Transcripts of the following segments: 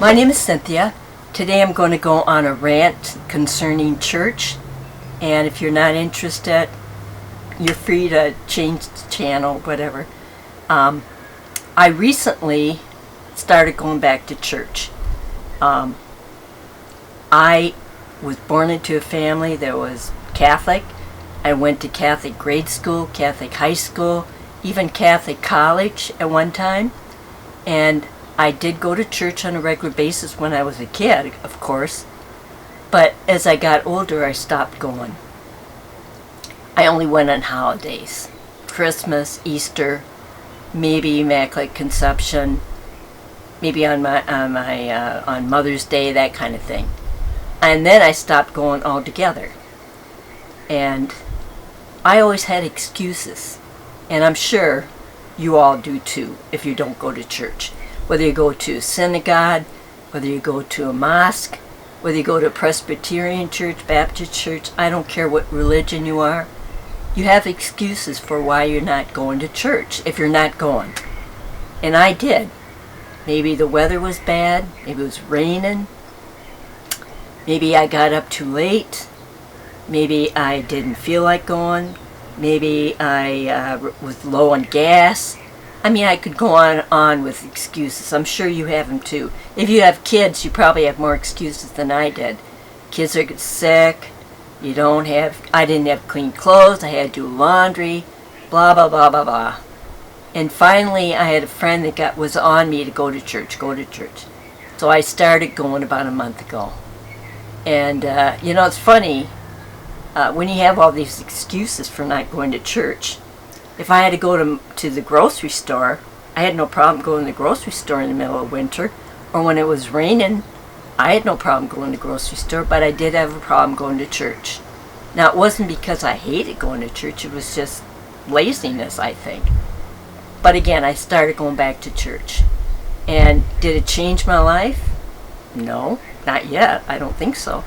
My name is Cynthia. Today I'm going to go on a rant concerning church, and if you're not interested, you're free to change the channel, whatever. I recently started going back to church. I was born into a family that was Catholic. I went to Catholic grade school, Catholic high school, even Catholic college at one time. And I did go to church on a regular basis when I was a kid, of course. But as I got older, I stopped going. I only went on holidays. Christmas, Easter, maybe Immaculate Conception, maybe on Mother's Day, that kind of thing. And then I stopped going altogether. And I always had excuses. And I'm sure you all do too if you don't go to church. Whether you go to a synagogue, whether you go to a mosque, whether you go to a Presbyterian church, Baptist church, I don't care what religion you are. You have excuses for why you're not going to church if you're not going. And I did. Maybe the weather was bad. Maybe it was raining. Maybe I got up too late. Maybe I didn't feel like going. Maybe I was low on gas. I mean, I could go on with excuses. I'm sure you have them too. If you have kids, you probably have more excuses than I did. Kids are sick. I didn't have clean clothes. I had to do laundry. Blah, blah, blah, blah, blah. And finally, I had a friend that was on me to go to church. So I started going about a month ago. And, it's funny. When you have all these excuses for not going to church, if I had to go to the grocery store, I had no problem going to the grocery store in the middle of winter. Or when it was raining, I had no problem going to the grocery store, but I did have a problem going to church. Now, it wasn't because I hated going to church. It was just laziness, I think. But again, I started going back to church. And did it change my life? No, not yet. I don't think so.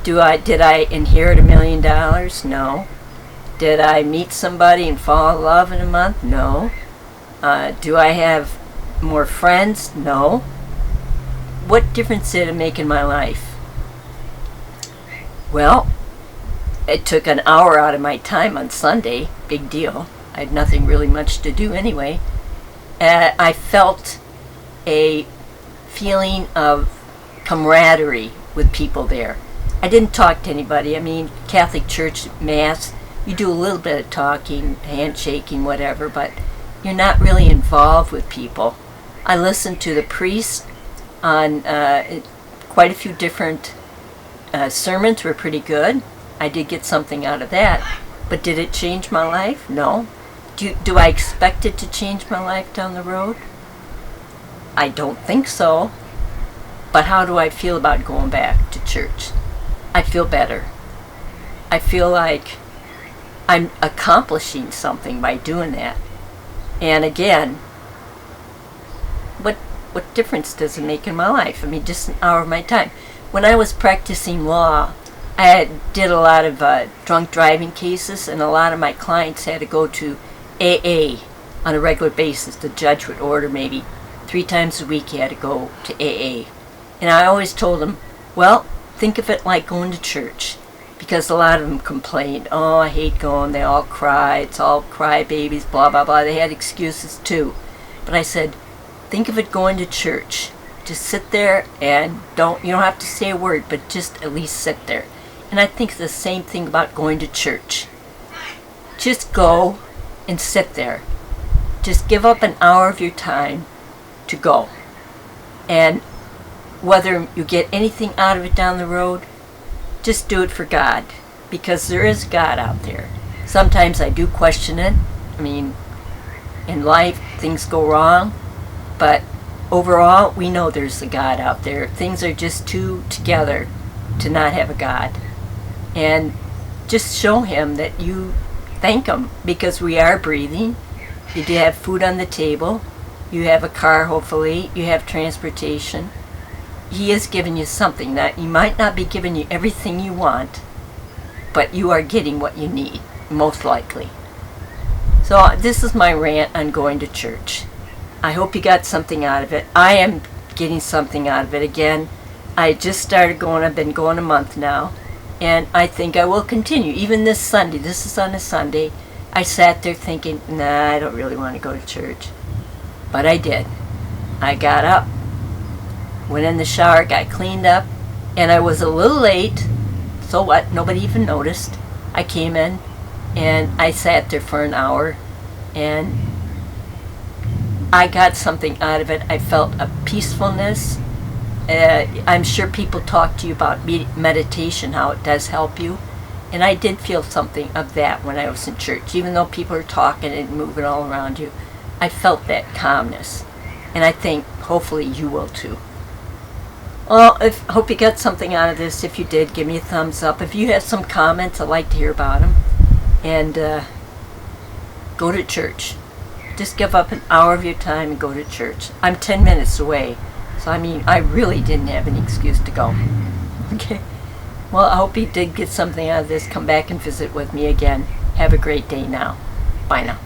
Did I inherit $1 million? No. Did I meet somebody and fall in love in a month? No. Do I have more friends? No. What difference did it make in my life? Well, it took an hour out of my time on Sunday. Big deal. I had nothing really much to do anyway. I felt a feeling of camaraderie with people there. I didn't talk to anybody. I mean, Catholic Church, Mass, you do a little bit of talking, handshaking, whatever, but you're not really involved with people. I listened to the priest on quite a few different sermons. Were pretty good. I did get something out of that. But did it change my life? No. Do I expect it to change my life down the road? I don't think so. But how do I feel about going back to church? I feel better. I feel like I'm accomplishing something by doing that. And again, what difference does it make in my life? I mean, just an hour of my time. When I was practicing law, I did a lot of drunk driving cases, and a lot of my clients had to go to AA on a regular basis. The judge would order maybe 3 times a week you had to go to AA. And I always told them, well, think of it like going to church. Because a lot of them complained, oh, I hate going, they all cry, it's all crybabies, blah, blah, blah. They had excuses too. But I said, think of it going to church. Just sit there and you don't have to say a word, but just at least sit there. And I think the same thing about going to church. Just go and sit there. Just give up an hour of your time to go. And whether you get anything out of it down the road, just do it for God, because there is God out there. Sometimes I do question it. I mean, in life, things go wrong, but overall, we know there's a God out there. Things are just too together to not have a God. And just show Him that you thank Him, because we are breathing. You do have food on the table. You have a car, hopefully. You have transportation. He has given you something that you might not be giving you everything you want, but you are getting what you need, most likely. So this is my rant on going to church. I hope you got something out of it. I am getting something out of it. Again, I just started going. I've been going a month now, and I think I will continue. Even this Sunday, this is on a Sunday, I sat there thinking, nah, I don't really want to go to church. But I did. I got up, went in the shower, got cleaned up, and I was a little late. So what? Nobody even noticed. I came in, and I sat there for an hour, and I got something out of it. I felt a peacefulness. I'm sure people talk to you about meditation, how it does help you. And I did feel something of that when I was in church. Even though people are talking and moving all around you, I felt that calmness. And I think hopefully you will too. Well, I hope you got something out of this. If you did, give me a thumbs up. If you have some comments, I'd like to hear about them. And go to church. Just give up an hour of your time and go to church. I'm 10 minutes away. So, I mean, I really didn't have any excuse to go. Okay. Well, I hope you did get something out of this. Come back and visit with me again. Have a great day now. Bye now.